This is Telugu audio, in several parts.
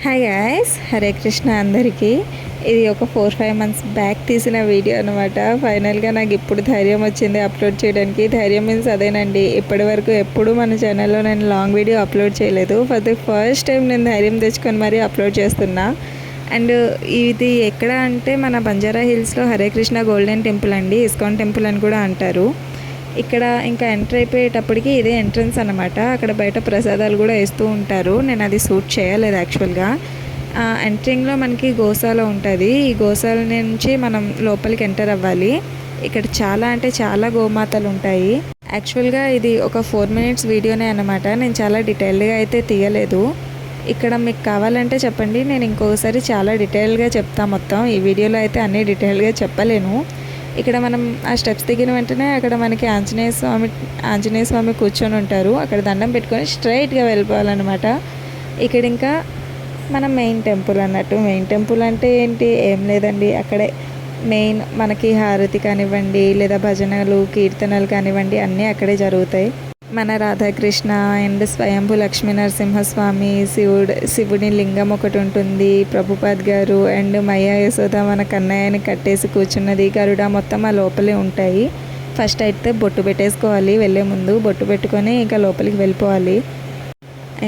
హాయ్ గాయ్స్, హరే కృష్ణ అందరికీ. ఇది ఒక 4-5 మంత్స్ బ్యాక్ తీసిన వీడియో అనమాట. ఫైనల్గా నాకు ఇప్పుడు ధైర్యం వచ్చింది అప్లోడ్ చేయడానికి. ధైర్యం మీన్స్ అదేనండి, ఇప్పటి వరకు ఎప్పుడు మన ఛానల్లో నేను లాంగ్ వీడియో అప్లోడ్ చేయలేదు. ఫర్ ది ఫస్ట్ టైం నేను ధైర్యం తెచ్చుకొని మరీ అప్లోడ్ చేస్తున్నా. అండ్ ఇది ఎక్కడ అంటే మన బంజారా హిల్స్లో హరే కృష్ణ గోల్డెన్ టెంపుల్ అండి, ఇస్కాన్ టెంపుల్ అని కూడా అంటారు. ఇక్కడ ఇంకా ఎంటర్ అయిపోయేటప్పటికి ఇదే ఎంట్రన్స్ అనమాట. అక్కడ బయట ప్రసాదాలు కూడా వేస్తూ ఉంటారు. నేను అది షూట్ చేయలేదు యాక్చువల్గా. ఎంట్రింగ్లో మనకి గోశాల ఉంటుంది. ఈ గోశాల నుంచి మనం లోపలికి ఎంటర్ అవ్వాలి. ఇక్కడ చాలా అంటే చాలా గోమాతలు ఉంటాయి. యాక్చువల్గా ఇది ఒక 4 minutes వీడియోనే అనమాట. నేను చాలా డీటెయిల్డ్గా అయితే తీయలేదు. ఇక్కడ మీకు కావాలంటే చెప్పండి, నేను ఇంకొకసారి చాలా డీటెయిల్గా చెప్తాను. మొత్తం ఈ వీడియోలో అయితే అన్నీ డీటెయిల్గా చెప్పలేను. ఇక్కడ మనం ఆ స్టెప్స్ దిగిన వెంటనే అక్కడ మనకి ఆంజనేయ స్వామి కూర్చొని ఉంటారు. అక్కడ దండం పెట్టుకొని స్ట్రైట్గా వెళ్ళిపోవాలన్నమాట. ఇక్కడ ఇంకా మన మెయిన్ టెంపుల్ అన్నట్టు. మెయిన్ టెంపుల్ అంటే ఏంటి, ఏం లేదండి, అక్కడే మెయిన్ మనకి హారతి కానివ్వండి, లేదా భజనలు కీర్తనలు కానివ్వండి, అన్నీ అక్కడే జరుగుతాయి. మన రాధాకృష్ణ అండ్ స్వయంభూ లక్ష్మీ నరసింహస్వామి, శివుని లింగం ఒకటి ఉంటుంది, ప్రభుపాద్ గారు అండ్ మయ్య యశోద మన కన్నయ్యని కట్టేసి కూర్చున్నది, గరుడ, మొత్తం ఆ లోపలే ఉంటాయి. ఫస్ట్ అయితే బొట్టు పెట్టేసుకోవాలి. వెళ్ళే ముందు బొట్టు పెట్టుకొని ఇంకా లోపలికి వెళ్ళిపోవాలి.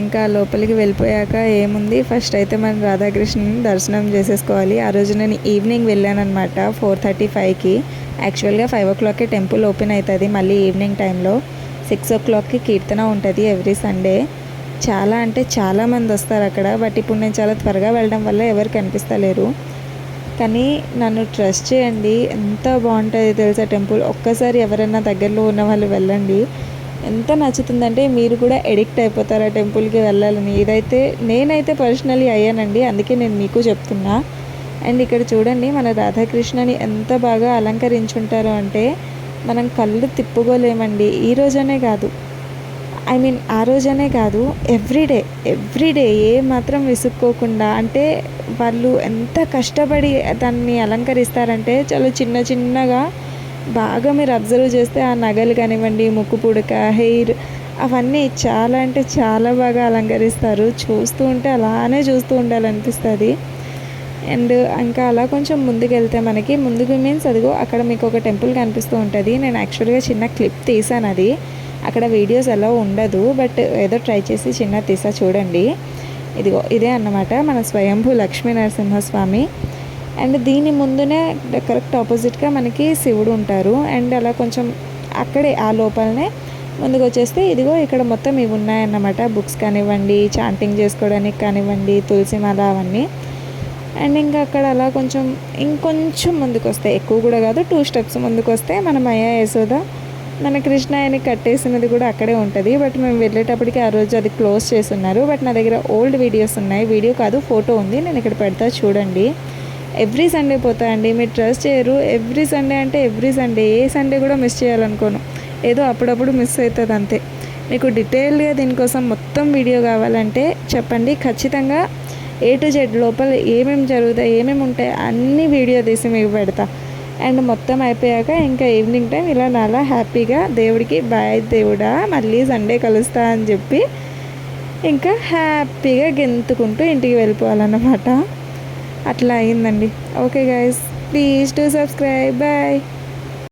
ఇంకా లోపలికి వెళ్ళిపోయాక ఏముంది, ఫస్ట్ అయితే మనం రాధాకృష్ణని దర్శనం చేసేసుకోవాలి. ఆ రోజు నేను ఈవినింగ్ వెళ్ళాను అనమాట, 4:35కి. యాక్చువల్గా 5 o'clockకే టెంపుల్ ఓపెన్ అవుతుంది. మళ్ళీ ఈవినింగ్ టైంలో 6 o'clockకి కీర్తన ఉంటుంది ఎవ్రీ సండే. చాలా అంటే చాలామంది వస్తారు అక్కడ. బట్ ఇప్పుడు నేను చాలా త్వరగా వెళ్ళడం వల్ల ఎవరు కనిపిస్తలేరు. కానీ నన్ను ట్రస్ట్ చేయండి, ఎంత బాగుంటుంది తెలుసా టెంపుల్. ఒక్కసారి ఎవరైనా దగ్గరలో ఉన్న వాళ్ళు వెళ్ళండి. ఎంత నచ్చుతుందంటే మీరు కూడా ఎడిక్ట్ అయిపోతారు ఆ టెంపుల్కి వెళ్ళాలని. నేనైతే పర్సనలీ అయ్యానండి, అందుకే నేను మీకు చెప్తున్నా. అండ్ ఇక్కడ చూడండి, మన రాధాకృష్ణని ఎంత బాగా అలంకరించుంటారో అంటే మనం కళ్ళు తిప్పుకోలేమండి. ఈ రోజనే కాదు, ఆ రోజనే కాదు, ఎవ్రీడే ఏ మాత్రం విసుక్కోకుండా. అంటే వాళ్ళు ఎంత కష్టపడి దాన్ని అలంకరిస్తారంటే చాలా చిన్నగా బాగా మీరు అబ్జర్వ్ చేస్తే ఆ నగలు కానివ్వండి, ముక్కు పుడక, హెయిర్, అవన్నీ చాలా అంటే చాలా బాగా అలంకరిస్తారు. చూస్తూ ఉంటే అలానే చూస్తూ ఉండాలనిపిస్తుంది. అండ్ ఇంకా అలా కొంచెం ముందుకు వెళ్తే మనకి ముందుకు మీన్స్ అదిగో అక్కడ మీకు ఒక టెంపుల్ కనిపిస్తూ ఉంటుంది. నేను యాక్చువల్గా చిన్న క్లిప్ తీసాను. అది అక్కడ వీడియోస్ ఎలా ఉండదు, బట్ ఏదో ట్రై చేసి చిన్న తీసా, చూడండి. ఇదే అన్నమాట మన స్వయంభూ లక్ష్మీ నరసింహస్వామి. అండ్ దీని ముందునే కరెక్ట్ ఆపోజిట్గా మనకి శివుడు ఉంటారు. అండ్ అలా కొంచెం అక్కడే ఆ లోపలనే ముందుకు వచ్చేస్తే ఇదిగో ఇక్కడ మొత్తం ఇవి ఉన్నాయన్నమాట. బుక్స్ కానివ్వండి, చాంటింగ్ చేసుకోవడానికి కానివ్వండి, తులసిమాల, అవన్నీ. అండ్ ఇంకా అక్కడ అలా ఇంకొంచెం ముందుకు వస్తే, ఎక్కువ కూడా కాదు, 2 steps ముందుకు వస్తే మన మయ్య యశోద మన కృష్ణయ్యని కట్టేసినది కూడా అక్కడే ఉంటుంది. బట్ మేము వెళ్ళేటప్పటికి ఆ రోజు అది క్లోజ్ చేస్తున్నారు. బట్ నా దగ్గర ఓల్డ్ వీడియోస్ ఉన్నాయి, వీడియో కాదు ఫోటో ఉంది, నేను ఇక్కడ పెడతా చూడండి. ఎవ్రీ సండే పోతాయండి, మీరు ట్రస్ట్ చేయరు. ఎవ్రీ సండే అంటే ఎవ్రీ సండే, ఏ సండే కూడా మిస్ చేయాలనుకోను. ఏదో అప్పుడప్పుడు మిస్ అవుతుంది అంతే. మీకు డీటెయిల్గా దీనికోసం మొత్తం వీడియో కావాలంటే చెప్పండి, ఖచ్చితంగా A to Z లోపల ఏమేమి జరుగుతాయి, ఏమేమి ఉంటాయి అన్నీ వీడియో తీసి మీకు పెడతా. అండ్ మొత్తం అయిపోయాక ఇంకా ఈవినింగ్ టైం ఇలా నాలా హ్యాపీగా దేవుడికి బాయ్ దేవుడా మళ్ళీ సండే కలుస్తా అని చెప్పి ఇంకా హ్యాపీగా గెంతుకుంటూ ఇంటికి వెళ్ళిపోవాలన్నమాట. అట్లా అయిందండి. Okay guys, please do subscribe. Bye.